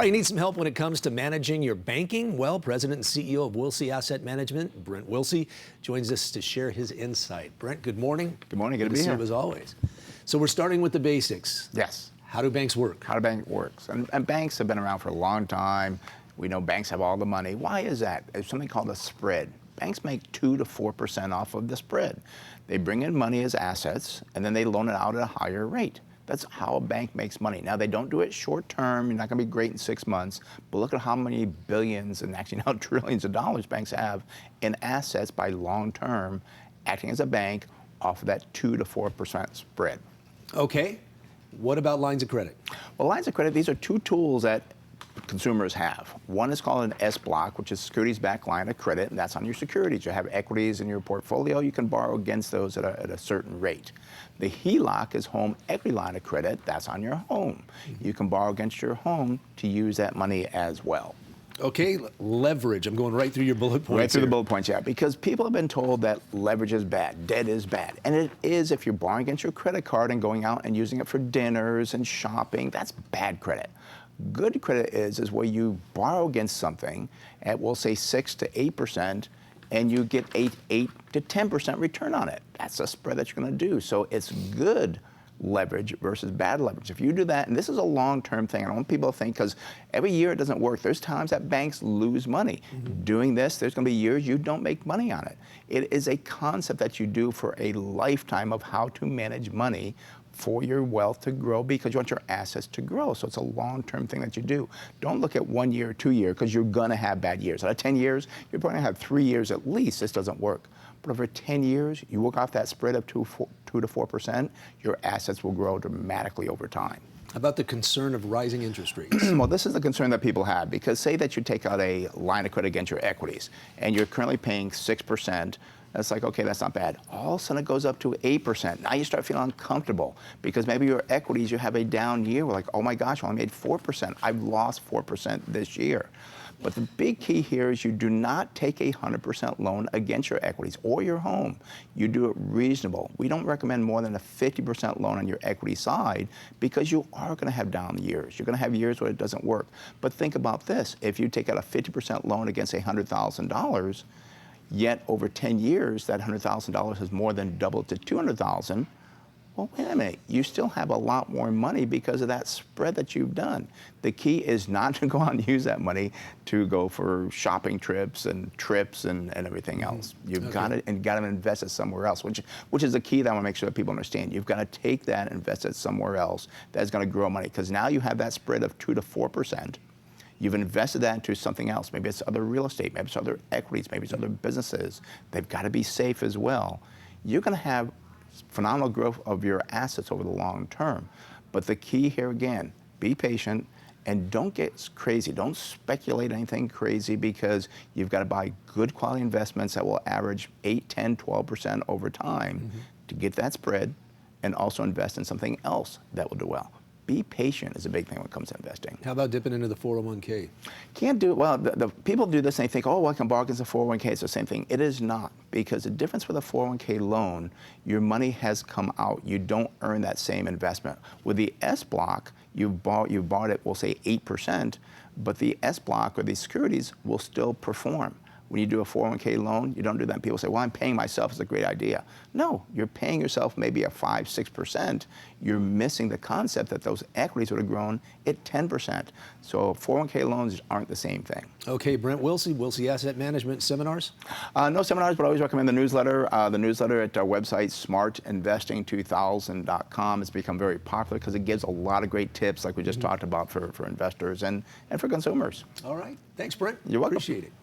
right, you need some help when it comes to managing your banking? Well, President and CEO of Wilsey Asset Management, Brent Wilsey, joins us to share his insight. Brent, good morning. Good morning. Good to be here. As always. So we're starting with the basics. Yes. How do banks work? How do banks work? And banks have been around for a long time. We know banks have all the money. Why is that? There's something called a spread. Banks make 2 to 4% off of the spread. They bring in money as assets, and then they loan it out at a higher rate. That's how a bank makes money. Now, they don't do it short term. You're not going to be great in 6 months. But look at how many billions and actually now trillions of dollars banks have in assets by long term, acting as a bank off of that 2 to 4% spread. Okay. What about lines of credit? Well, lines of credit, these are two tools that consumers have. One is called an S-block, which is securities-backed line of credit, and that's on your securities. You have equities in your portfolio. You can borrow against those at a certain rate. The HELOC is home equity line of credit. That's on your home. You can borrow against your home to use that money as well. Okay, leverage. I'm going right through your bullet points. Right through the bullet points, yeah, because people have been told that leverage is bad, debt is bad. And it is if you're borrowing against your credit card and going out and using it for dinners and shopping. That's bad credit. Good credit is where you borrow against something at, we'll say, 6 to 8%, and you get 8 to 10% return on it. That's a spread that you're going to do. So it's good leverage versus bad leverage. If you do that, and this is a long-term thing, I don't want people to think, because every year it doesn't work. There's times that banks lose money. Doing this, there's going to be years you don't make money on it. It is a concept that you do for a lifetime of how to manage money for your wealth to grow, because you want your assets to grow. So it's a long-term thing that you do. Don't look at 1 year or 2 years, because you're going to have bad years. Out of 10 years, you're probably going to have 3 years at least this doesn't work. But over 10 years, you work off that spread of 2 to 4%, your assets will grow dramatically over time. How about the concern of rising interest rates? Well, this is the concern that people have, because say that you take out a line of credit against your equities, and you're currently paying 6%. That's like, okay, that's not bad. All of a sudden it goes up to 8%. Now you start feeling uncomfortable, because maybe your equities, you have a down year. We're like, oh my gosh, I only made 4%. I've lost 4% this year. But the big key here is you do not take a 100% loan against your equities or your home. You do it reasonable. We don't recommend more than a 50% loan on your equity side, because you are going to have down years. You're going to have years where it doesn't work. But think about this. If you take out a 50% loan against $100,000, yet over 10 years, that $100,000 has more than doubled to $200,000. Well, wait a minute, you still have a lot more money because of that spread that you've done. The key is not to go out and use that money to go for shopping trips and everything else. You've got to invest it somewhere else, which is the key that I want to make sure that people understand. You've got to take that and invest it somewhere else that's going to grow money, because now you have that spread of 2 to 4%. You've invested that into something else. Maybe it's other real estate, maybe it's other equities, maybe it's other businesses. They've got to be safe as well. You're going to have phenomenal growth of your assets over the long term. But the key here again, be patient and don't get crazy. Don't speculate anything crazy, because you've got to buy good quality investments that will average 8, 10, 12% over time to get that spread, and also invest in something else that will do well. Be patient is a big thing when it comes to investing. How about dipping into the 401k? Can't do it. Well, the people do this and they think, oh, well, I can borrow against a 401k. It's the same thing. It is not, because the difference with a 401k loan, your money has come out. You don't earn that same investment. With the S-block, you bought it, we'll say 8%, but the S-block or the securities will still perform. When you do a 401k loan, you don't do that. And people say, well, I'm paying myself. It's a great idea. No, you're paying yourself maybe a 5, 6%. You're missing the concept that those equities would have grown at 10%. So 401k loans aren't the same thing. Okay, Brent Wilsey, Wilsey Asset Management seminars? No seminars, but I always recommend the newsletter. The newsletter at our website, smartinvesting2000.com, has become very popular because it gives a lot of great tips like we just talked about for investors and for consumers. All right. Thanks, Brent. You're welcome. Appreciate it.